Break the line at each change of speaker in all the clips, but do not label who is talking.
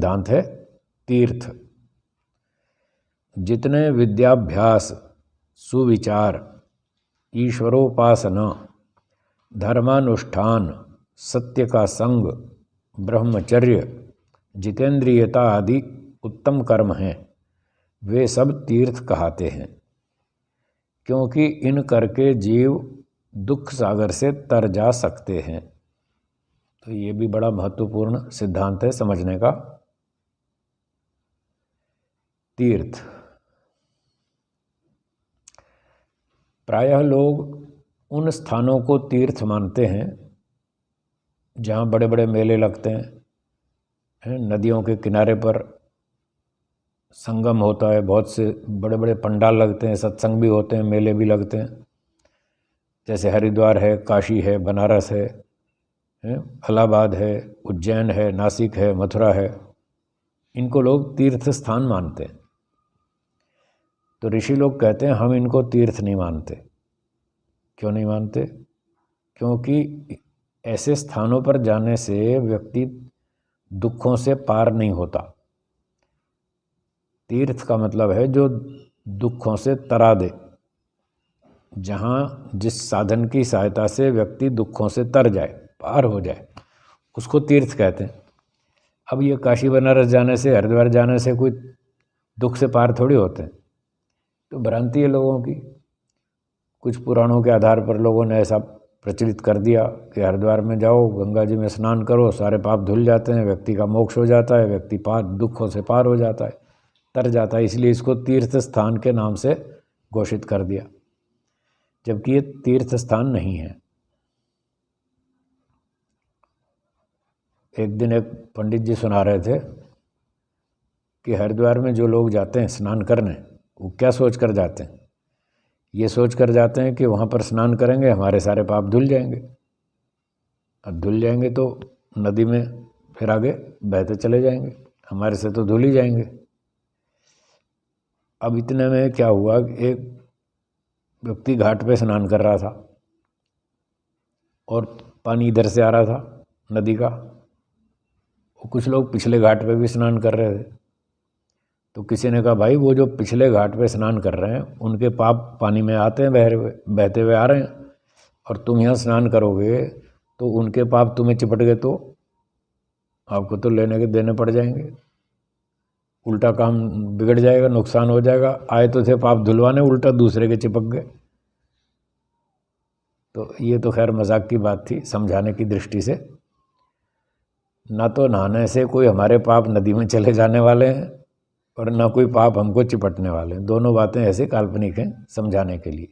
सिद्धांत है तीर्थ। जितने विद्याभ्यास, सुविचार, ईश्वरोपासना, धर्मानुष्ठान, सत्य का संग, ब्रह्मचर्य, जितेंद्रियता आदि उत्तम कर्म हैं, वे सब तीर्थ कहते हैं, क्योंकि इन करके जीव दुख सागर से तर जा सकते हैं। तो ये भी बड़ा महत्वपूर्ण सिद्धांत है समझने का। तीर्थ, प्रायः लोग उन स्थानों को तीर्थ मानते हैं जहाँ बड़े बड़े मेले लगते हैं, नदियों के किनारे पर संगम होता है, बहुत से बड़े बड़े पंडाल लगते हैं, सत्संग भी होते हैं, मेले भी लगते हैं। जैसे हरिद्वार है, काशी है, बनारस है, इलाहाबाद है, उज्जैन है, नासिक है, मथुरा है, इनको लोग तीर्थ स्थान मानते हैं। तो ऋषि लोग कहते हैं हम इनको तीर्थ नहीं मानते। क्यों नहीं मानते? क्योंकि ऐसे स्थानों पर जाने से व्यक्ति दुखों से पार नहीं होता। तीर्थ का मतलब है जो दुखों से तरा दे, जहाँ जिस साधन की सहायता से व्यक्ति दुखों से तर जाए, पार हो जाए, उसको तीर्थ कहते हैं। अब ये काशी बनारस जाने से, हरिद्वार जाने से कोई दुख से पार थोड़ी होते हैं। तो भ्रांति है लोगों की। कुछ पुराणों के आधार पर लोगों ने ऐसा प्रचलित कर दिया कि हरिद्वार में जाओ, गंगा जी में स्नान करो, सारे पाप धुल जाते हैं, व्यक्ति का मोक्ष हो जाता है, व्यक्ति पार दुखों से पार हो जाता है, तर जाता है, इसलिए इसको तीर्थ स्थान के नाम से घोषित कर दिया, जबकि ये तीर्थ स्थान नहीं है। एक दिन एक पंडित जी सुना रहे थे कि हरिद्वार में जो लोग जाते हैं स्नान करने, वो क्या सोच कर जाते हैं? ये सोच कर जाते हैं कि वहाँ पर स्नान करेंगे हमारे सारे पाप धुल जाएंगे। अब धुल जाएंगे तो नदी में फिर आगे बहते चले जाएंगे, हमारे से तो धुल ही जाएंगे। अब इतने में क्या हुआ, एक व्यक्ति घाट पे स्नान कर रहा था और पानी इधर से आ रहा था नदी का, और कुछ लोग पिछले घाट पे भी स्नान कर रहे थे। तो किसी ने कहा भाई वो जो पिछले घाट पे स्नान कर रहे हैं उनके पाप पानी में आते हैं, बहते हुए आ रहे हैं, और तुम यहाँ स्नान करोगे तो उनके पाप तुम्हें चिपट गए तो आपको तो लेने के देने पड़ जाएंगे, उल्टा काम बिगड़ जाएगा, नुकसान हो जाएगा। आए तो थे पाप धुलवाने, उल्टा दूसरे के चिपक गए। तो ये तो खैर मजाक की बात थी समझाने की दृष्टि से। ना तो नहाने से कोई हमारे पाप नदी में चले जाने वाले हैं और ना कोई पाप हमको चिपटने वाले हैं। दोनों बातें ऐसे काल्पनिक हैं समझाने के लिए।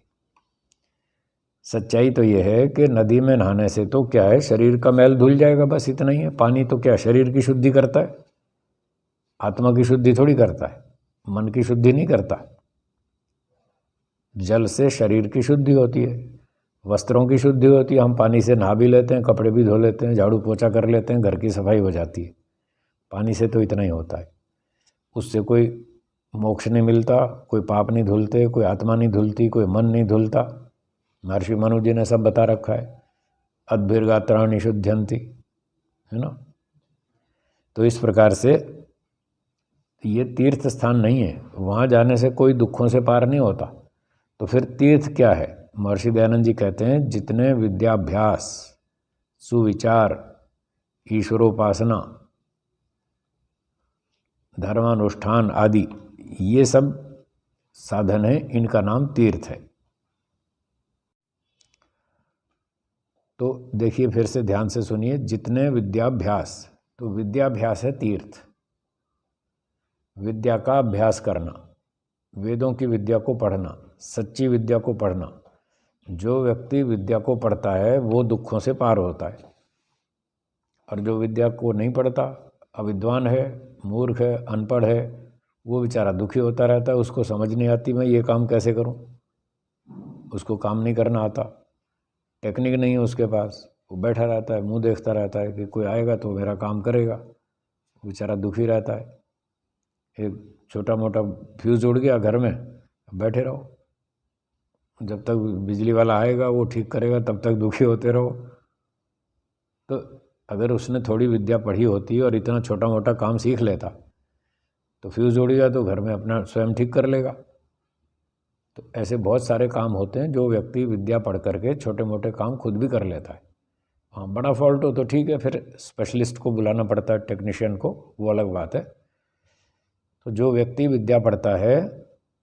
सच्चाई तो ये है कि नदी में नहाने से तो क्या है, शरीर का मैल धुल जाएगा, बस इतना ही है। पानी तो क्या शरीर की शुद्धि करता है, आत्मा की शुद्धि थोड़ी करता है, मन की शुद्धि नहीं करता। जल से शरीर की शुद्धि होती है, वस्त्रों की शुद्धि होती है, हम पानी से नहा भी लेते हैं, कपड़े भी धो लेते हैं, झाड़ू पोछा कर लेते हैं, घर की सफाई हो जाती है। पानी से तो इतना ही होता है, उससे कोई मोक्ष नहीं मिलता, कोई पाप नहीं धुलते, कोई आत्मा नहीं धुलती, कोई मन नहीं धुलता। महर्षि मनु जी ने सब बता रखा है, अद्भिर्गात्राणि शुद्ध्यन्ति, है ना। तो इस प्रकार से ये तीर्थ स्थान नहीं है, वहाँ जाने से कोई दुखों से पार नहीं होता। तो फिर तीर्थ क्या है? महर्षि दयानंद जी कहते हैं जितने विद्याभ्यास, सुविचार, ईश्वरोपासना, धर्मानुष्ठान आदि ये सब साधन है, इनका नाम तीर्थ है। तो देखिए फिर से ध्यान से सुनिए, जितने विद्याभ्यास, तो विद्याभ्यास है तीर्थ, विद्या का अभ्यास करना, वेदों की विद्या को पढ़ना, सच्ची विद्या को पढ़ना। जो व्यक्ति विद्या को पढ़ता है वो दुखों से पार होता है, और जो विद्या को नहीं पढ़ता, अविद्वान है, मूर्ख है, अनपढ़ है, वो बेचारा दुखी होता रहता है। उसको समझ नहीं आती मैं ये काम कैसे करूं, उसको काम नहीं करना आता, टेक्निक नहीं है उसके पास, वो बैठा रहता है, मुंह देखता रहता है कि कोई आएगा तो मेरा काम करेगा, बेचारा दुखी रहता है। एक छोटा मोटा फ्यूज़ उड़ गया घर में, बैठे रहो, जब तक बिजली वाला आएगा वो ठीक करेगा तब तक दुखी होते रहो। तो अगर उसने थोड़ी विद्या पढ़ी होती और इतना छोटा मोटा काम सीख लेता तो फ्यूज़ उड़ गया तो घर में अपना स्वयं ठीक कर लेगा। तो ऐसे बहुत सारे काम होते हैं जो व्यक्ति विद्या पढ़ करके छोटे मोटे काम खुद भी कर लेता है। हाँ, बड़ा फॉल्ट हो तो ठीक है, फिर स्पेशलिस्ट को बुलाना पड़ता है, टेक्नीशियन को, वो अलग बात है। तो जो व्यक्ति विद्या पढ़ता है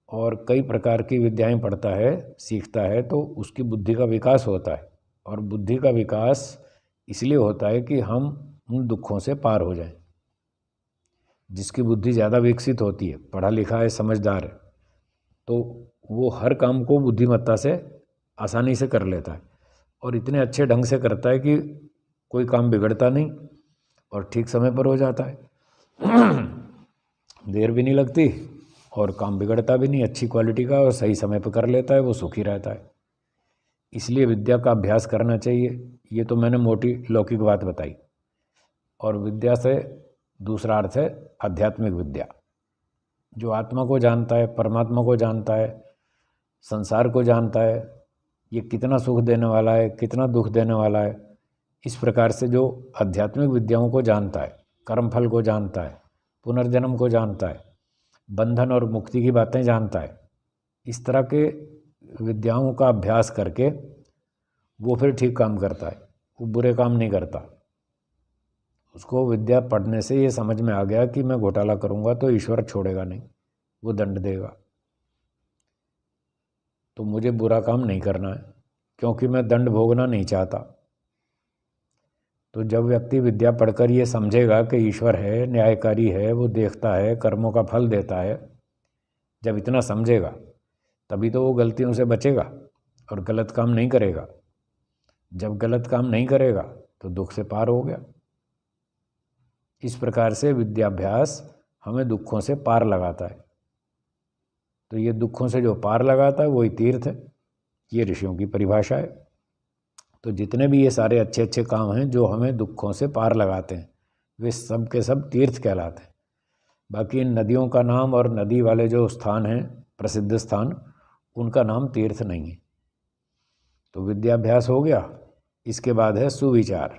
और कई प्रकार की विद्याएं पढ़ता है, सीखता है, तो उसकी बुद्धि का विकास होता है। और बुद्धि का विकास इसलिए होता है कि हम उन दुखों से पार हो जाएं। जिसकी बुद्धि ज़्यादा विकसित होती है, पढ़ा लिखा है, समझदार है, तो वो हर काम को बुद्धिमत्ता से आसानी से कर लेता है और इतने अच्छे ढंग से करता है कि कोई काम बिगड़ता नहीं और ठीक समय पर हो जाता है। देर भी नहीं लगती और काम बिगड़ता भी नहीं, अच्छी क्वालिटी का, और सही समय पर कर लेता है, वो सुखी रहता है। इसलिए विद्या का अभ्यास करना चाहिए। ये तो मैंने मोटी लौकिक बात बताई। और विद्या से दूसरा अर्थ है आध्यात्मिक विद्या, जो आत्मा को जानता है, परमात्मा को जानता है, संसार को जानता है, ये कितना सुख देने वाला है, कितना दुख देने वाला है। इस प्रकार से जो आध्यात्मिक विद्याओं को जानता है, कर्मफल को जानता है, पुनर्जन्म को जानता है, बंधन और मुक्ति की बातें जानता है, इस तरह के विद्याओं का अभ्यास करके वो फिर ठीक काम करता है, वो बुरे काम नहीं करता। उसको विद्या पढ़ने से ये समझ में आ गया कि मैं घोटाला करूँगा तो ईश्वर छोड़ेगा नहीं, वो दंड देगा, तो मुझे बुरा काम नहीं करना है क्योंकि मैं दंड भोगना नहीं चाहता। तो जब व्यक्ति विद्या पढ़कर ये समझेगा कि ईश्वर है, न्यायकारी है, वो देखता है, कर्मों का फल देता है, जब इतना समझेगा तभी तो वो गलतियों से बचेगा और गलत काम नहीं करेगा। जब गलत काम नहीं करेगा तो दुख से पार हो गया। इस प्रकार से विद्याभ्यास हमें दुखों से पार लगाता है। तो ये दुखों से जो पार लगाता है वही तीर्थ है, ये ऋषियों की परिभाषा है। तो जितने भी ये सारे अच्छे अच्छे काम हैं जो हमें दुखों से पार लगाते हैं, वे सब के सब तीर्थ कहलाते हैं। बाकी इन नदियों का नाम और नदी वाले जो स्थान हैं, प्रसिद्ध स्थान, उनका नाम तीर्थ नहीं है। तो विद्याभ्यास हो गया। इसके बाद है सुविचार।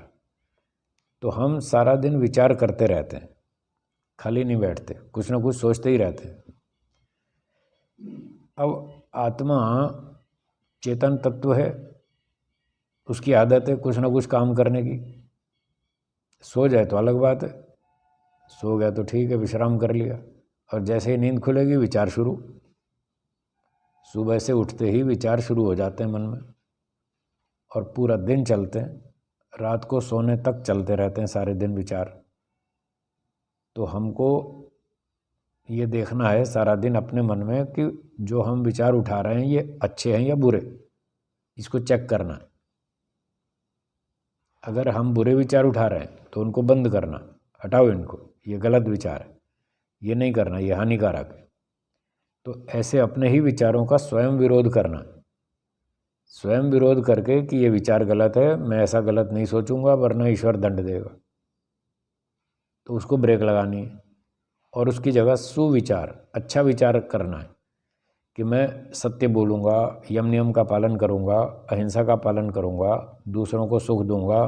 तो हम सारा दिन विचार करते रहते हैं, खाली नहीं बैठते, कुछ ना कुछ सोचते ही रहते हैं। अब आत्मा चेतन तत्व है, उसकी आदत है कुछ ना कुछ काम करने की। सो जाए तो अलग बात है, सो गया तो ठीक है, विश्राम कर लिया, और जैसे ही नींद खुलेगी विचार शुरू। सुबह से उठते ही विचार शुरू हो जाते हैं मन में और पूरा दिन चलते हैं, रात को सोने तक चलते रहते हैं सारे दिन विचार। तो हमको ये देखना है सारा दिन अपने मन में कि जो हम विचार उठा रहे हैं ये अच्छे हैं या बुरे, इसको चेक करना है। अगर हम बुरे विचार उठा रहे हैं तो उनको बंद करना, हटाओ इनको, ये गलत विचार है, ये नहीं करना, ये हानिकारक है। तो ऐसे अपने ही विचारों का स्वयं विरोध करना, स्वयं विरोध करके कि ये विचार गलत है, मैं ऐसा गलत नहीं सोचूंगा वरना ईश्वर दंड देगा, तो उसको ब्रेक लगानी है और उसकी जगह सुविचार, अच्छा विचार करना है कि मैं सत्य बोलूँगा, यम नियम का पालन करूँगा, अहिंसा का पालन करूँगा, दूसरों को सुख दूँगा,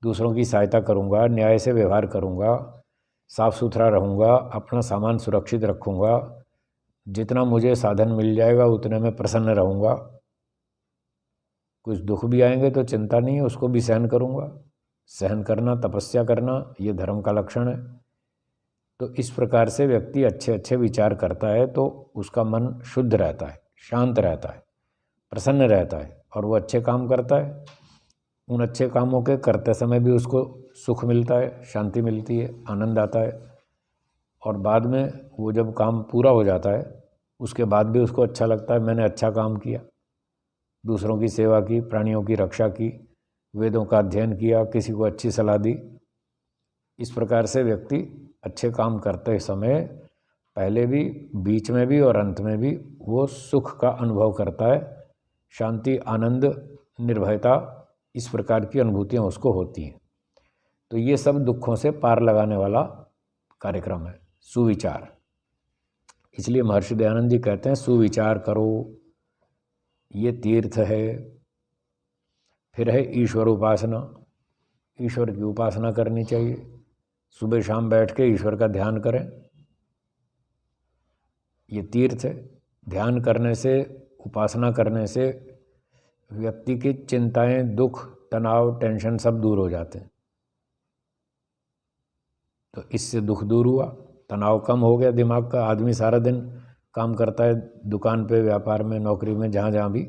दूसरों की सहायता करूँगा, न्याय से व्यवहार करूँगा, साफ़ सुथरा रहूँगा, अपना सामान सुरक्षित रखूँगा, जितना मुझे साधन मिल जाएगा उतने में प्रसन्न रहूँगा, कुछ दुख भी आएंगे तो चिंता नहीं है, उसको भी सहन करूँगा। सहन करना, तपस्या करना, ये धर्म का लक्षण है। तो इस प्रकार से व्यक्ति अच्छे अच्छे विचार करता है तो उसका मन शुद्ध रहता है, शांत रहता है, प्रसन्न रहता है और वो अच्छे काम करता है। उन अच्छे कामों के करते समय भी उसको सुख मिलता है, शांति मिलती है, आनंद आता है, और बाद में वो जब काम पूरा हो जाता है उसके बाद भी उसको अच्छा लगता है, मैंने अच्छा काम किया, दूसरों की सेवा की, प्राणियों की रक्षा की, वेदों का अध्ययन किया, किसी को अच्छी सलाह दी। इस प्रकार से व्यक्ति अच्छे काम करते समय पहले भी, बीच में भी और अंत में भी वो सुख का अनुभव करता है, शांति, आनंद, निर्भयता, इस प्रकार की अनुभूतियाँ उसको होती हैं। तो ये सब दुखों से पार लगाने वाला कार्यक्रम है सुविचार। इसलिए महर्षि दयानंद जी कहते हैं सुविचार करो, ये तीर्थ है। फिर है ईश्वर उपासना। ईश्वर की उपासना करनी चाहिए। सुबह शाम बैठ के ईश्वर का ध्यान करें। ये तीर्थ है। ध्यान करने से, उपासना करने से व्यक्ति की चिंताएं, दुख, तनाव, टेंशन सब दूर हो जाते हैं। तो इससे दुख दूर हुआ, तनाव कम हो गया दिमाग का। आदमी सारा दिन काम करता है, दुकान पे, व्यापार में, नौकरी में, जहाँ जहाँ भी,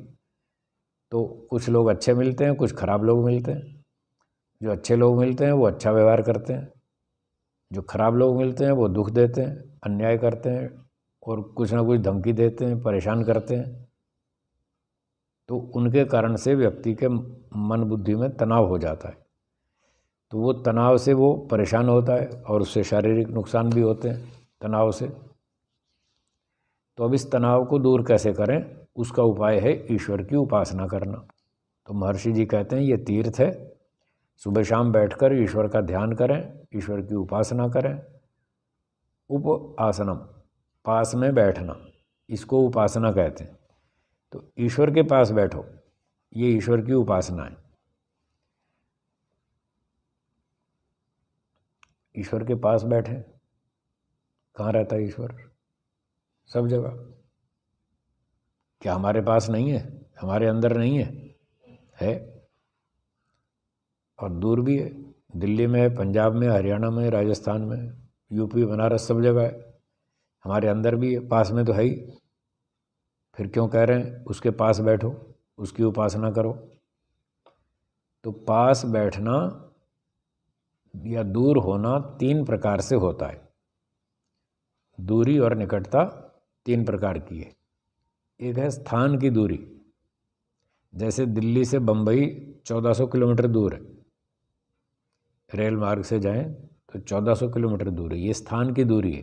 तो कुछ लोग अच्छे मिलते हैं, कुछ खराब लोग मिलते हैं। जो अच्छे लोग मिलते हैं वो अच्छा व्यवहार करते हैं, जो खराब लोग मिलते हैं वो दुख देते हैं, अन्याय करते हैं और कुछ ना कुछ धमकी देते हैं, परेशान करते हैं। तो उनके कारण से व्यक्ति के मन बुद्धि में तनाव हो जाता है। तो वो तनाव से वो परेशान होता है और उससे शारीरिक नुकसान भी होते हैं तनाव से। तो अब इस तनाव को दूर कैसे करें, उसका उपाय है ईश्वर की उपासना करना। तो महर्षि जी कहते हैं ये तीर्थ है। सुबह शाम बैठकर ईश्वर का ध्यान करें, ईश्वर की उपासना करें। उपासनम, पास में बैठना, इसको उपासना कहते हैं। तो ईश्वर के पास बैठो, ये ईश्वर की उपासना है। ईश्वर के पास बैठे। कहाँ रहता है ईश्वर? सब जगह। क्या हमारे पास नहीं है? हमारे अंदर नहीं है? और दूर भी है। दिल्ली में है, पंजाब में, हरियाणा में, राजस्थान में, यूपी, बनारस, सब जगह है। हमारे अंदर भी है, पास में तो है ही। फिर क्यों कह रहे हैं उसके पास बैठो, उसकी उपासना करो? तो पास बैठना या दूर होना 3 प्रकार से होता है। दूरी और निकटता 3 प्रकार की है। एक है स्थान की दूरी, जैसे दिल्ली से बम्बई 1400 किलोमीटर दूर है, रेल मार्ग से जाएं तो 1400 किलोमीटर दूर है, ये स्थान की दूरी है।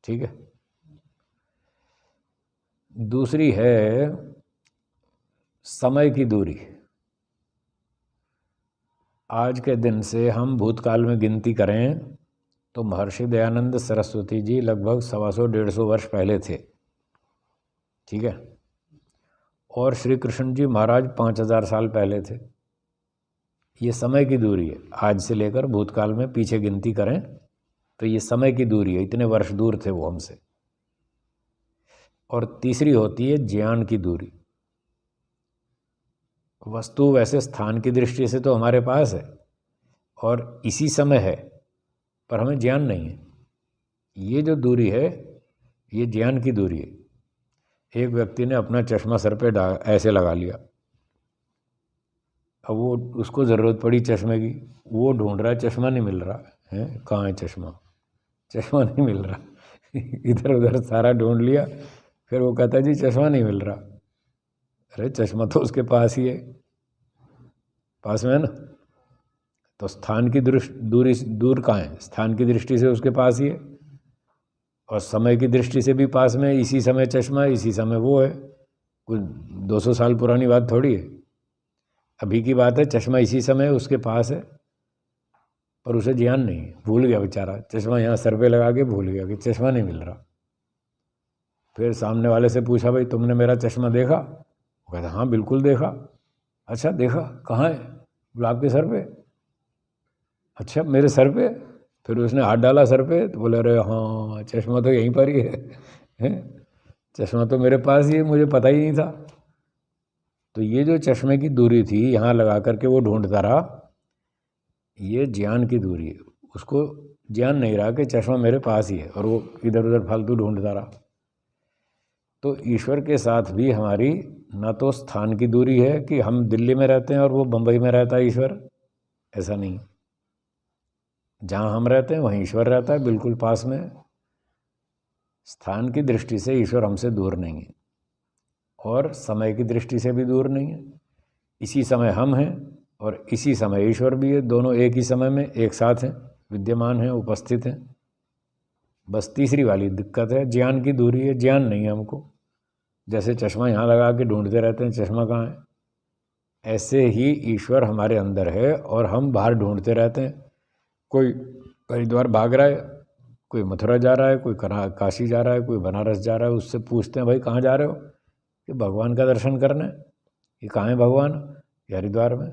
ठीक है। दूसरी है समय की दूरी। आज के दिन से हम भूतकाल में गिनती करें तो महर्षि दयानंद सरस्वती जी लगभग 125-150 वर्ष पहले थे। ठीक है। और श्री कृष्ण जी महाराज 5000 साल पहले थे। ये समय की दूरी है। आज से लेकर भूतकाल में पीछे गिनती करें तो ये समय की दूरी है, इतने वर्ष दूर थे वो हमसे। और तीसरी होती है ज्ञान की दूरी। वस्तु वैसे स्थान की दृष्टि से तो हमारे पास है और इसी समय है, पर हमें ज्ञान नहीं है। ये जो दूरी है ये ज्ञान की दूरी है। एक व्यक्ति ने अपना चश्मा सर पे ऐसे लगा लिया, अब वो उसको ज़रूरत पड़ी चश्मे की, वो ढूंढ रहा है, चश्मा नहीं मिल रहा है। कहाँ है चश्मा? चश्मा नहीं मिल रहा। इधर उधर सारा ढूंढ लिया, फिर वो कहता जी चश्मा नहीं मिल रहा। अरे चश्मा तो उसके पास ही है, पास में है ना। तो स्थान की दूरी दूर कहाँ है? स्थान की दृष्टि से उसके पास ही है, और समय की दृष्टि से भी पास में। इसी समय चश्मा, इसी समय वो है। कुछ 200 साल पुरानी बात थोड़ी है, अभी की बात है। चश्मा इसी समय उसके पास है, पर उसे ज्ञान नहीं है, भूल गया बेचारा। चश्मा यहाँ सर पे लगा के भूल गया कि चश्मा नहीं मिल रहा। फिर सामने वाले से पूछा, भाई तुमने मेरा चश्मा देखा? वो कहता हाँ बिल्कुल देखा। अच्छा देखा, कहाँ है? बोला आपके सर पे। अच्छा मेरे सर पे? फिर उसने हाथ डाला सर पे तो बोले अरे हाँ चश्मा तो यहीं पर ही है। चश्मा तो मेरे पास ही है, मुझे पता ही नहीं था। तो ये जो चश्मे की दूरी थी यहाँ लगा करके वो ढूंढता रहा, ये ज्ञान की दूरी है। उसको ज्ञान नहीं रहा कि चश्मा मेरे पास ही है, और वो इधर उधर फालतू ढूंढता रहा। तो ईश्वर के साथ भी हमारी न तो स्थान की दूरी है कि हम दिल्ली में रहते हैं और वो बम्बई में रहता है ईश्वर, ऐसा नहीं। जहाँ हम रहते हैं वहीं ईश्वर रहता है, बिल्कुल पास में। स्थान की दृष्टि से ईश्वर हमसे दूर नहीं है और समय की दृष्टि से भी दूर नहीं है। इसी समय हम हैं और इसी समय ईश्वर भी है, दोनों एक ही समय में एक साथ हैं, विद्यमान हैं, उपस्थित हैं। बस तीसरी वाली दिक्कत है, ज्ञान की दूरी है। ज्ञान नहीं है हमको। जैसे चश्मा यहाँ लगा के ढूंढते रहते हैं चश्मा कहाँ है, ऐसे ही ईश्वर हमारे अंदर है और हम बाहर ढूंढते रहते हैं। कोई हरिद्वार भाग रहा है, कोई मथुरा जा रहा है, कोई काशी जा रहा है, कोई बनारस जा रहा है। उससे पूछते हैं भाई कहाँ जा रहे हो? कि भगवान का दर्शन करना है। ये कहाँ है भगवान? ये हरिद्वार में।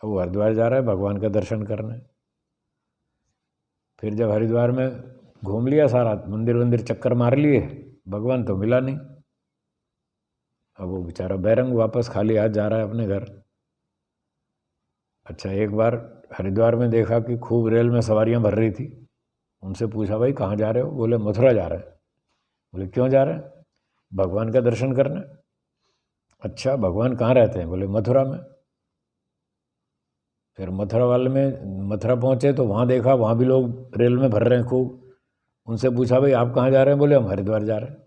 वो हरिद्वार जा रहा है भगवान का दर्शन करने। फिर जब हरिद्वार में घूम लिया सारा, मंदिर वंदिर चक्कर मार लिए, भगवान तो मिला नहीं। अब वो बेचारा बैरंग वापस खाली हाथ जा रहा है अपने घर। अच्छा, एक बार हरिद्वार में देखा कि खूब रेल में सवारियां भर रही थी। उनसे पूछा, भाई कहाँ जा रहे हो? बोले मथुरा जा रहे हैं। बोले क्यों जा रहे हैं? भगवान का दर्शन करने। अच्छा, भगवान कहाँ रहते हैं? बोले मथुरा में। फिर मथुरा पहुँचे तो वहाँ देखा, वहाँ भी लोग रेल में भर रहे हैं खूब। उनसे पूछा, भाई आप कहाँ जा रहे हैं? बोले हम हरिद्वार जा रहे हैं।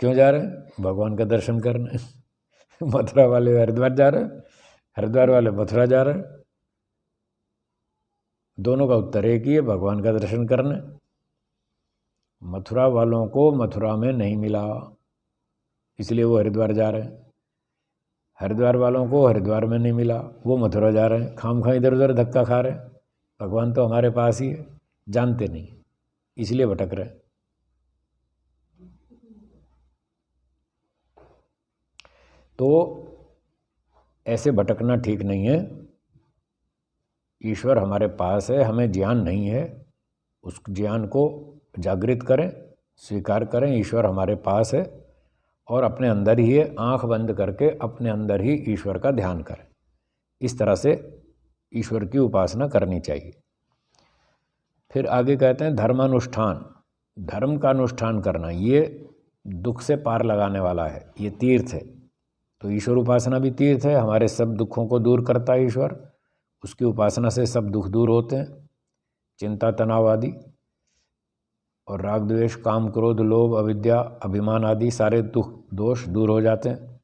क्यों जा रहे हैं? भगवान का दर्शन करने। मथुरा वाले हरिद्वार जा रहे हैं, हरिद्वार वाले मथुरा जा रहे हैं। दोनों का उत्तर एक ही है, भगवान का दर्शन करने। मथुरा वालों को मथुरा में नहीं मिला, इसलिए वो हरिद्वार जा रहे हैं। हरिद्वार वालों को हरिद्वार में नहीं मिला, वो मथुरा जा रहे हैं। खामखा इधर उधर धक्का खा रहे हैं। भगवान तो हमारे पास ही है, जानते नहीं, इसलिए भटक रहे हैं। तो ऐसे भटकना ठीक नहीं है। ईश्वर हमारे पास है, हमें ज्ञान नहीं है, उस ज्ञान को जागृत करें, स्वीकार करें। ईश्वर हमारे पास है और अपने अंदर ही है। आंख बंद करके अपने अंदर ही ईश्वर का ध्यान करें। इस तरह से ईश्वर की उपासना करनी चाहिए। फिर आगे कहते हैं धर्मानुष्ठान। धर्म का अनुष्ठान करना ये दुख से पार लगाने वाला है, ये तीर्थ है। तो ईश्वर उपासना भी तीर्थ है। हमारे सब दुखों को दूर करता है ईश्वर, उसकी उपासना से सब दुख दूर होते हैं, चिंता तनाव आदि, और राग द्वेष काम क्रोध लोभ अविद्या अभिमान आदि सारे दुख दोष दूर हो जाते हैं।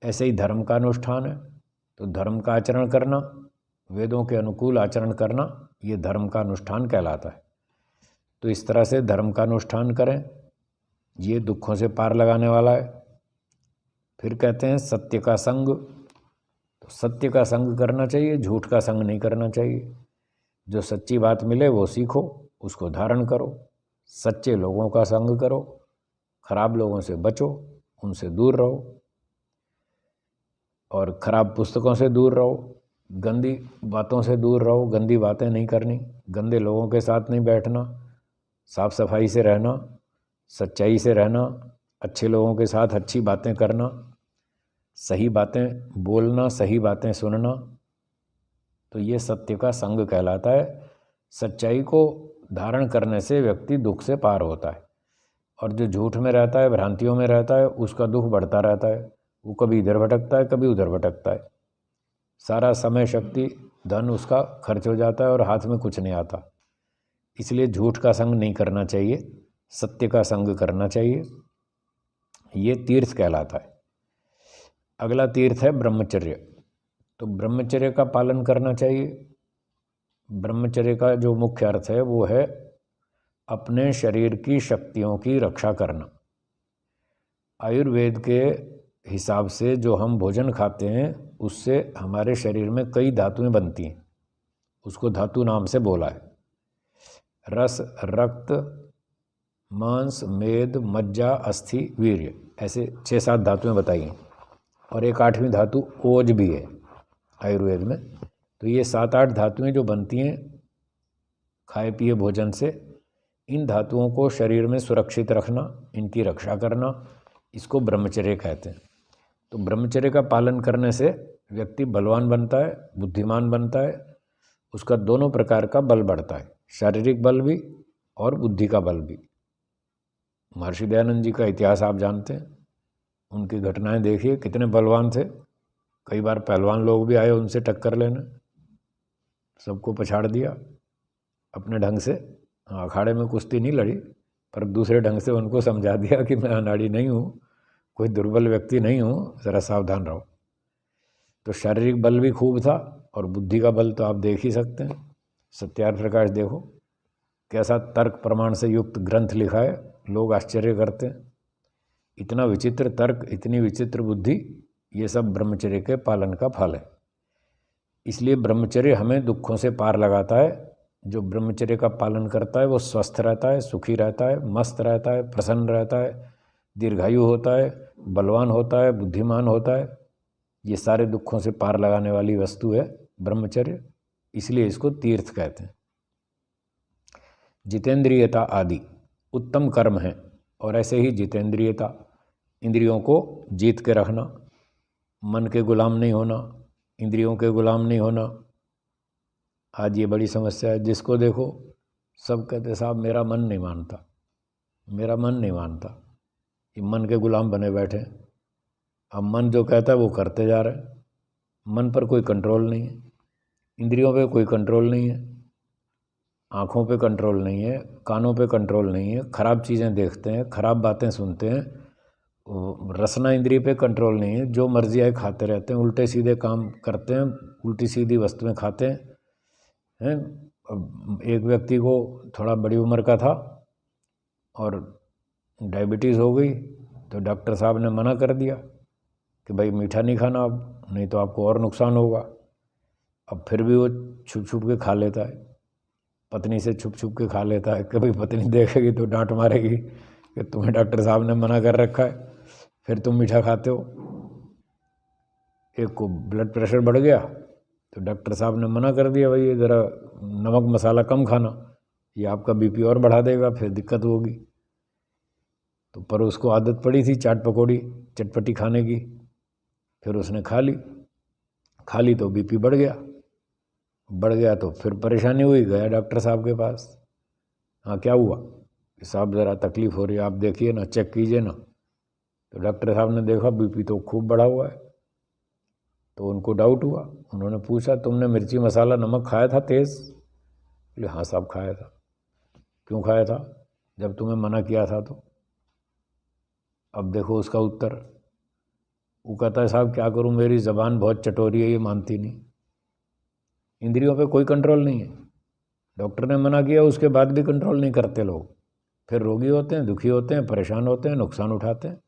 ऐसे ही धर्म का अनुष्ठान है। तो धर्म का आचरण करना, वेदों के अनुकूल आचरण करना, ये धर्म का अनुष्ठान कहलाता है। तो इस तरह से धर्म का अनुष्ठान करें, ये दुखों से पार लगाने वाला है। फिर कहते हैं सत्य का संग। तो सत्य का संग करना चाहिए, झूठ का संग नहीं करना चाहिए। जो सच्ची बात मिले वो सीखो, उसको धारण करो। सच्चे लोगों का संग करो, खराब लोगों से बचो, उनसे दूर रहो। और खराब पुस्तकों से दूर रहो, गंदी बातों से दूर रहो, गंदी बातें नहीं करनी, गंदे लोगों के साथ नहीं बैठना, साफ सफाई से रहना, सच्चाई से रहना, अच्छे लोगों के साथ अच्छी बातें करना, सही बातें बोलना, सही बातें सुनना। तो ये सत्य का संग कहलाता है। सच्चाई को धारण करने से व्यक्ति दुख से पार होता है। और जो झूठ में रहता है, भ्रांतियों में रहता है, उसका दुख बढ़ता रहता है। वो कभी इधर भटकता है, कभी उधर भटकता है। सारा समय शक्ति धन उसका खर्च हो जाता है और हाथ में कुछ नहीं आता। इसलिए झूठ का संग नहीं करना चाहिए, सत्य का संग करना चाहिए। ये तीर्थ कहलाता है। अगला तीर्थ है ब्रह्मचर्य। तो ब्रह्मचर्य का पालन करना चाहिए। ब्रह्मचर्य का जो मुख्य अर्थ है वो है अपने शरीर की शक्तियों की रक्षा करना। आयुर्वेद के हिसाब से जो हम भोजन खाते हैं उससे हमारे शरीर में कई धातुएं बनती हैं, उसको धातु नाम से बोला है। रस, रक्त, मांस, मेद, मज्जा, अस्थि, वीर्य, ऐसे 6-7 धातुएं बताई हैं। और एक 8वीं धातु ओज भी है आयुर्वेद में। तो ये 7-8 धातुएं जो बनती हैं खाए पिए भोजन से, इन धातुओं को शरीर में सुरक्षित रखना, इनकी रक्षा करना, इसको ब्रह्मचर्य कहते हैं। तो ब्रह्मचर्य का पालन करने से व्यक्ति बलवान बनता है, बुद्धिमान बनता है। उसका दोनों प्रकार का बल बढ़ता है, शारीरिक बल भी और बुद्धि का बल भी। महर्षि दयानंद जी का इतिहास आप जानते हैं, उनकी घटनाएं देखिए, कितने बलवान थे। कई बार पहलवान लोग भी आए उनसे टक्कर लेने, सबको पछाड़ दिया अपने ढंग से। अखाड़े में कुश्ती नहीं लड़ी, पर दूसरे ढंग से उनको समझा दिया कि मैं अनाड़ी नहीं हूँ, कोई दुर्बल व्यक्ति नहीं हूँ, ज़रा सावधान रहो। तो शारीरिक बल भी खूब था और बुद्धि का बल तो आप देख ही सकते हैं। सत्यार्थ प्रकाश देखो, कैसा तर्क प्रमाण से युक्त ग्रंथ लिखा है, लोग आश्चर्य करते हैं। इतना विचित्र तर्क, इतनी विचित्र बुद्धि, ये सब ब्रह्मचर्य के पालन का फल है। इसलिए ब्रह्मचर्य हमें दुखों से पार लगाता है। जो ब्रह्मचर्य का पालन करता है वो स्वस्थ रहता है, सुखी रहता है, मस्त रहता है, प्रसन्न रहता है, दीर्घायु होता है, बलवान होता है, बुद्धिमान होता है। ये सारे दुखों से पार लगाने वाली वस्तु है ब्रह्मचर्य, इसलिए इसको तीर्थ कहते हैं। जितेंद्रियता आदि उत्तम कर्म है, और ऐसे ही जितेंद्रियता, इंद्रियों को जीत के रखना, मन के गुलाम नहीं होना, इंद्रियों के गुलाम नहीं होना। आज ये बड़ी समस्या है, जिसको देखो सब कहते साहब मेरा मन नहीं मानता, मेरा मन नहीं मानता। ये मन के गुलाम बने बैठे। अब मन जो कहता है वो करते जा रहे हैं। मन पर कोई कंट्रोल नहीं है, इंद्रियों पे कोई कंट्रोल नहीं है, आँखों पे कंट्रोल नहीं है, कानों पे कंट्रोल नहीं है, खराब चीज़ें देखते हैं, खराब बातें सुनते हैं, रसना इंद्रिय पे कंट्रोल नहीं है, जो मर्जी आए खाते रहते हैं, उल्टे सीधे काम करते हैं, उल्टी सीधी वस्तुएं खाते हैं। अब एक व्यक्ति को थोड़ा बड़ी उम्र का था और डायबिटीज़ हो गई, तो डॉक्टर साहब ने मना कर दिया कि भाई मीठा नहीं खाना अब, नहीं तो आपको और नुकसान होगा। अब फिर भी वो छुप छुप के खा लेता है, पत्नी से छुप छुप के खा लेता है। कभी पत्नी देखेगी तो डांट मारेगी कि तुम्हें डॉक्टर साहब ने मना कर रखा है, फिर तुम मीठा खाते हो। एक को ब्लड प्रेशर बढ़ गया तो डॉक्टर साहब ने मना कर दिया, भाई ये ज़रा नमक मसाला कम खाना, ये आपका बीपी और बढ़ा देगा, फिर दिक्कत होगी। तो पर उसको आदत पड़ी थी चाट पकौड़ी चटपटी खाने की, फिर उसने खा ली तो बीपी बढ़ गया तो फिर परेशानी हुई, गया डॉक्टर साहब के पास। हाँ क्या हुआ? साहब ज़रा तकलीफ़ हो रही है, आप देखिए ना, चेक कीजिए ना। तो डॉक्टर साहब ने देखा बीपी तो खूब बढ़ा हुआ है। तो उनको डाउट हुआ, उन्होंने पूछा तुमने मिर्ची मसाला नमक खाया था तेज़? बोले हाँ साहब खाया था। क्यों खाया था जब तुम्हें मना किया था? तो अब देखो उसका उत्तर। वो कहता है साहब क्या करूं, मेरी ज़बान बहुत चटोरी है, ये मानती नहीं। इंद्रियों पे कोई कंट्रोल नहीं है, डॉक्टर ने मना किया उसके बाद भी कंट्रोल नहीं करते लोग, फिर रोगी होते हैं, दुखी होते हैं, परेशान होते हैं, नुकसान उठाते हैं।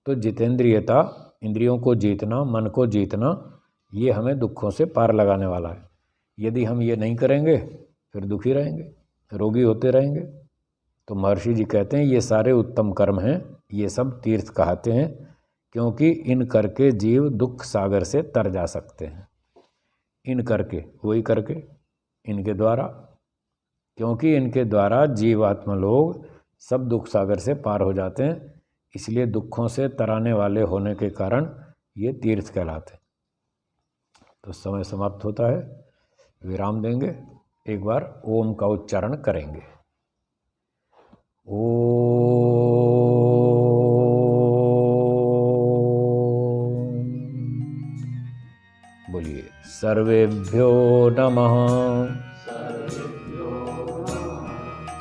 तो जितेंद्रियता, इंद्रियों को जीतना, मन को जीतना, ये हमें दुखों से पार लगाने वाला है। यदि हम ये नहीं करेंगे फिर दुखी रहेंगे, रोगी होते रहेंगे। तो महर्षि जी कहते हैं ये सारे उत्तम कर्म हैं, ये सब तीर्थ कहते हैं, क्योंकि इन करके जीव दुख सागर से तर जा सकते हैं। इन करके, वही करके, इनके द्वारा, क्योंकि इनके द्वारा जीवात्मा लोग सब दुख सागर से पार हो जाते हैं, इसलिए दुखों से तराने वाले होने के कारण ये तीर्थ कहलाते हैं। तो समय समाप्त होता है, विराम देंगे, एक बार ओम का उच्चारण करेंगे। बोलिए सर्वेभ्यो नमः।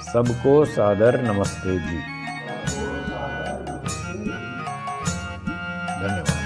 सबको सादर नमस्ते जी। धन्यवाद।